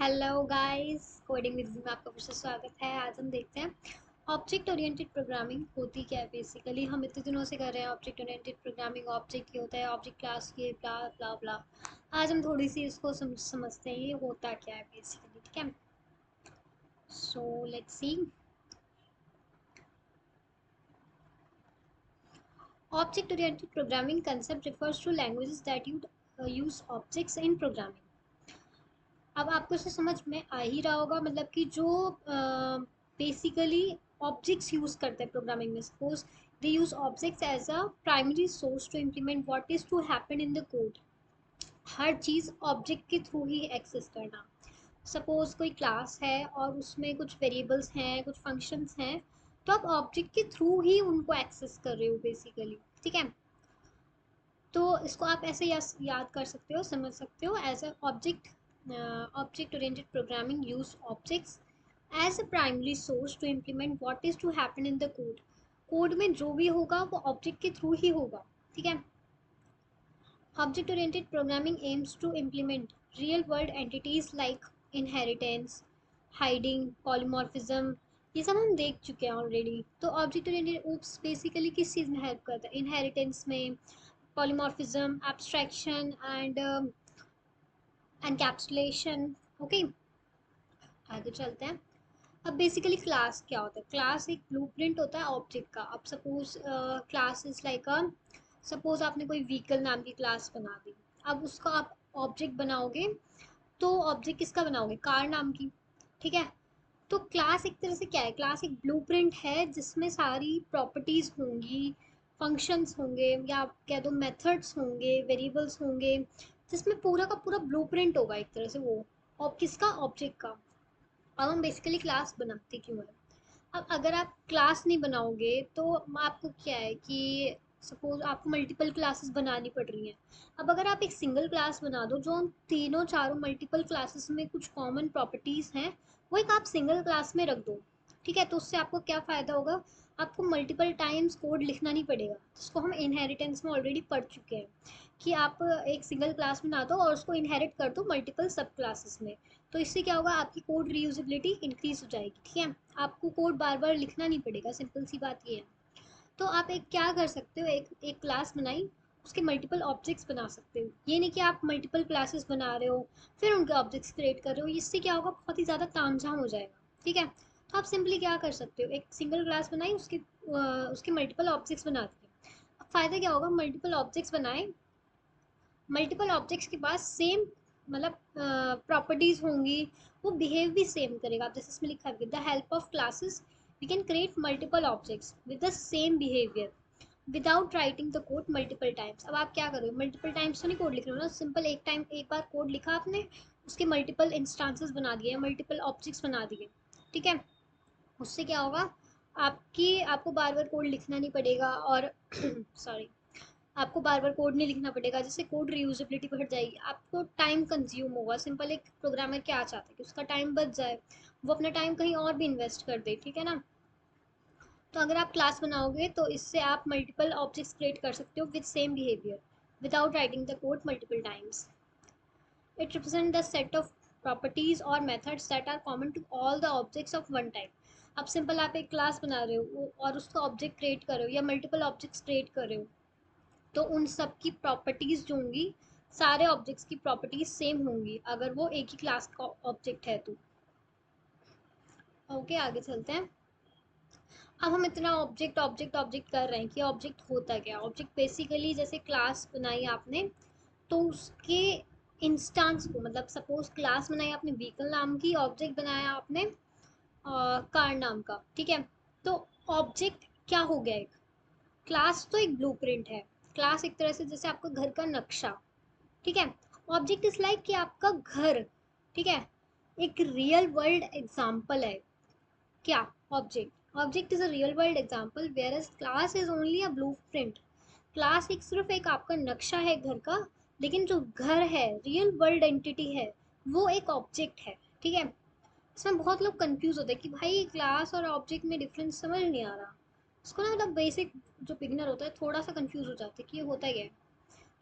Hello guys, coding with में आपका फिर से स्वागत है। आज हम देखते हैं ऑब्जेक्ट ओरिएंटेड प्रोग्रामिंग होती क्या है। बेसिकली हम इतने दिनों से कर रहे हैं ऑब्जेक्ट ओरिएंटेड प्रोग्रामिंग। ऑब्जेक्ट क्या होता है, ऑब्जेक्ट क्लास ये ब्ला ब्ला ब्ला। आज हम थोड़ी सी इसको समझते हैं ये होता क्या है बेसिकली। ठीक है, so let's see. Object oriented programming concept refers to languages that use objects in programming। अब आपको इसे समझ में आ ही रहा होगा, मतलब कि जो बेसिकली ऑब्जेक्ट्स यूज़ करते हैं प्रोग्रामिंग में। Suppose they use objects as a primary source to implement what is to happen in the code. हर चीज़ ऑब्जेक्ट के थ्रू ही एक्सेस करना। सपोज कोई क्लास है और उसमें कुछ वेरिएबल्स हैं, कुछ फंक्शंस हैं, तो आप ऑब्जेक्ट के थ्रू ही उनको एक्सेस कर रहे हो बेसिकली। ठीक है, तो इसको आप ऐसे याद कर सकते हो, समझ सकते हो as a object. Object oriented programming use objects as a primary source to implement what is to happen in the code. Code में जो भी होगा वो ऑब्जेक्ट के थ्रू ही होगा। ठीक है, object oriented programming aims to implement real world entities like inheritance, hiding, polymorphism. ये सब हम देख चुके हैं ऑलरेडी। तो ऑब्जेक्ट ओरिएंटेड ओप्स बेसिकली किस चीज़ में हेल्प करता है? इनहेरिटेंस में, polymorphism, abstraction and encapsulation। Okay, आगे चलते हैं। अब बेसिकली क्लास क्या होता है? क्लास एक ब्लूप्रिंट होता है ऑब्जेक्ट का। अब suppose class is like a, suppose आपने कोई व्हीकल नाम की क्लास बना दी। अब उसका आप ऑब्जेक्ट बनाओगे, तो ऑब्जेक्ट किसका बनाओगे? कार नाम की। ठीक है, तो क्लास एक तरह से क्या है? क्लास एक ब्लूप्रिंट है जिसमें सारी प्रॉपर्टीज़ होंगी, फंक्शंस होंगे, या आप कह दो मेथड्स होंगे, वेरिएबल्स होंगे, जिसमें पूरा का पूरा ब्लूप्रिंट होगा एक तरह से वो। और किसका? ऑब्जेक्ट का। अब हम बेसिकली क्लास बनाते क्यों हैं? अब अगर आप क्लास नहीं बनाओगे तो आपको क्या है कि सपोज आपको मल्टीपल क्लासेस बनानी पड़ रही हैं। अब अगर आप एक सिंगल क्लास बना दो जो उन तीनों चारों मल्टीपल क्लासेस में कुछ कॉमन प्रॉपर्टीज़ हैं, वो एक आप सिंगल क्लास में रख दो। ठीक है, तो उससे आपको क्या फ़ायदा होगा? आपको मल्टीपल टाइम्स कोड लिखना नहीं पड़ेगा, जिसको हम इनहेरिटेंस में ऑलरेडी पढ़ चुके हैं कि आप एक सिंगल क्लास बना दो और उसको इनहेरिट कर दो मल्टीपल सब क्लासेस में। तो इससे क्या होगा? आपकी कोड रीयूजेबिलिटी इंक्रीज हो जाएगी। ठीक है, आपको कोड बार बार लिखना नहीं पड़ेगा, सिंपल सी बात ये है। तो आप एक क्या कर सकते हो, एक एक क्लास बनाई, उसके मल्टीपल ऑब्जेक्ट्स बना सकते हो। ये नहीं कि आप मल्टीपल क्लासेस बना रहे हो फिर उनके ऑब्जेक्ट्स क्रिएट कर रहे हो। इससे क्या होगा? बहुत ही ज़्यादा तामझाम हो जाएगा। ठीक है, तो आप सिंपली क्या कर सकते हो, एक सिंगल क्लास बनाई, उसके मल्टीपल ऑब्जेक्ट्स बना दिए। अब फ़ायदा क्या होगा? मल्टीपल ऑब्जेक्ट्स बनाए, मल्टीपल ऑब्जेक्ट्स के पास सेम मतलब प्रॉपर्टीज होंगी, वो बिहेव भी सेम करेगा। अब जैसे इसमें लिखा है, with the help of classes we can create multiple objects with the same behaviour without writing the code multiple times. अब आप क्या करोगे? मल्टीपल टाइम्स तो नहीं कोड लिख रहे हो ना, सिंपल एक टाइम एक बार कोड लिखा आपने, उसके मल्टीपल इंस्टांसेस बना दिए, मल्टीपल ऑब्जेक्ट्स बना दिए। ठीक है, उससे क्या होगा? आपको बार बार कोड लिखना नहीं पड़ेगा, और सॉरी, आपको बार बार कोड नहीं लिखना पड़ेगा, जिससे कोड रीयूजेबिलिटी बढ़ जाएगी। आपको टाइम कंज्यूम होगा। सिंपल एक प्रोग्रामर क्या चाहता है कि उसका टाइम बच जाए, वो अपना टाइम कहीं और भी इन्वेस्ट कर दे। ठीक है ना? तो अगर आप क्लास बनाओगे तो इससे आप मल्टीपल ऑब्जेक्ट्स क्रिएट कर सकते हो with same behaviour without writing the code multiple times. It represent the set of properties और methods that are common to all the objects of one type. अब सिंपल आप एक क्लास बना रहे हो और उसका ऑब्जेक्ट क्रिएट कर रहे हो या मल्टीपल ऑब्जेक्ट्स क्रिएट कर रहे हो, तो उन सब की प्रॉपर्टीज़ जो होंगी, सारे ऑब्जेक्ट्स की प्रॉपर्टीज़ सेम होंगी अगर वो एक ही क्लास का ऑब्जेक्ट है तो। ओके, आगे चलते हैं। अब हम इतना ऑब्जेक्ट ऑब्जेक्ट ऑब्जेक्ट कर रहे हैं कि ऑब्जेक्ट होता क्या? ऑब्जेक्ट बेसिकली जैसे क्लास बनाई आपने, तो उसके इंस्टांस को, मतलब सपोज क्लास बनाई आपने व्हीकल नाम की, ऑब्जेक्ट बनाया आपने कार नाम का। ठीक है, तो ऑब्जेक्ट क्या हो गया? एक क्लास तो एक ब्लूप्रिंट है। क्लास एक तरह से जैसे आपका घर का नक्शा। ठीक है, ऑब्जेक्ट इज लाइक कि आपका घर। ठीक है, एक रियल वर्ल्ड एग्जाम्पल है क्या? Object is a real world example, whereas class is only a blueprint. Class एक सिर्फ एक आपका नक्शा है घर का, लेकिन जो घर है, रियल वर्ल्ड एंटिटी है, वो एक ऑब्जेक्ट है। ठीक है, इसमें बहुत लोग कंफ्यूज होते हैं कि भाई क्लास और ऑब्जेक्ट में डिफरेंस समझ नहीं आ रहा। उसको ना, मतलब बेसिक जो बिगिनर होता है थोड़ा सा कंफ्यूज हो जाता है कि ये होता ही है।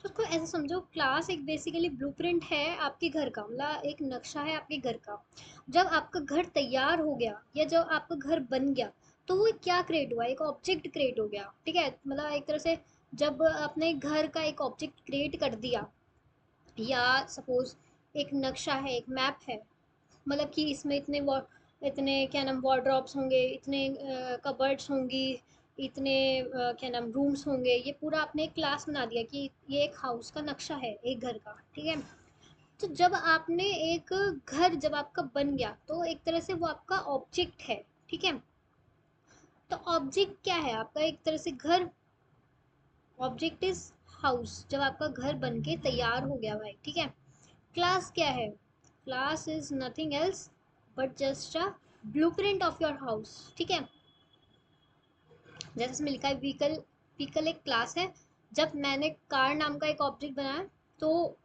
तो उसको ऐसे समझो, क्लास एक बेसिकली ब्लूप्रिंट है आपके घर का, मतलब एक नक्शा है आपके घर का। जब आपका घर तैयार हो गया या जब आपका घर बन गया, तो वो क्या क्रिएट हुआ, एक ऑब्जेक्ट क्रिएट हो गया, ठीक है, मतलब एक तरह से जब आपने घर का एक ऑब्जेक्ट क्रिएट कर दिया, या सपोज एक नक्शा है, एक मैप है, मतलब कि इसमें इतने क्या नाम वार्डरोब्स होंगे, इतने कबर्ड्स होंगी, इतने क्या नाम रूम्स होंगे, ये पूरा आपने एक क्लास बना दिया कि ये एक हाउस का नक्शा है, एक घर का, ठीक है। तो जब आपने एक घर जब आपका बन गया, तो एक तरह से वो आपका ऑब्जेक्ट है, ठीक है। तो ऑब्जेक्ट क्या है आपका, एक तरह से घर, ऑब्जेक्ट इज हाउस, जब आपका घर बन के तैयार हो गया भाई, ठीक है। क्लास क्या है, class is nothing else but just a blueprint of your house, ठीक है। जैसे इसमें लिखा है व्हीकल, व्हीकल एक क्लास है। जब मैंने कार नाम का एक ऑब्जेक्ट बनाया, तो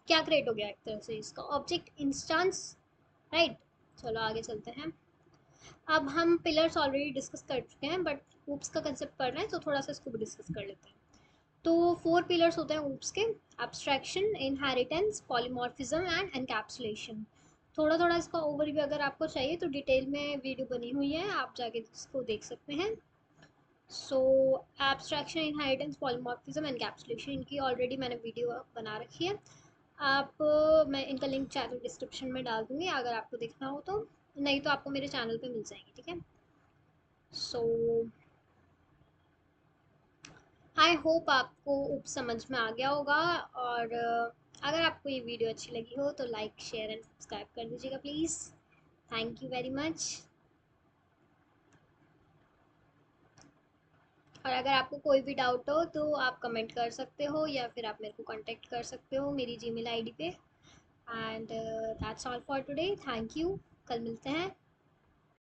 क्या क्रिएट हो गया, एक तरह से इसका ऑब्जेक्ट इंस्टेंस, राइट। चलो आगे चलते हैं। अब हम पिलर्स ऑलरेडी डिस्कस कर चुके हैं, बट ऊप्स का कंसेप्ट पढ़ रहे हैं, तो थोड़ा सा इसको भी डिस्कस कर लेते हैं। तो 4 पिलर्स होते हैं ऊप्स के: abstraction, inheritance, polymorphism and encapsulation. थोड़ा थोड़ा इसका ओवरव्यू अगर आपको चाहिए तो डिटेल में वीडियो बनी हुई है, आप जाके इसको देख सकते हैं। सो एब्स्ट्रैक्शन, इनहेरिटेंस, पॉलीमॉर्फिज्म, एनकैप्सुलेशन, इनकी ऑलरेडी मैंने वीडियो बना रखी है। आप मैं इनका लिंक चाहे तो डिस्क्रिप्शन में डाल दूँगी, अगर आपको देखना हो तो, नहीं तो आपको मेरे चैनल पे मिल जाएंगी, ठीक है। सो आई होप आपको समझ में आ गया होगा, और अगर आपको ये वीडियो अच्छी लगी हो तो लाइक शेयर एंड सब्सक्राइब कर दीजिएगा please. Thank you very much. और अगर आपको कोई भी डाउट हो तो आप कमेंट कर सकते हो, या फिर आप मेरे को कांटेक्ट कर सकते हो मेरी जीमेल आईडी पे। And that's all for today, thank you, कल मिलते हैं।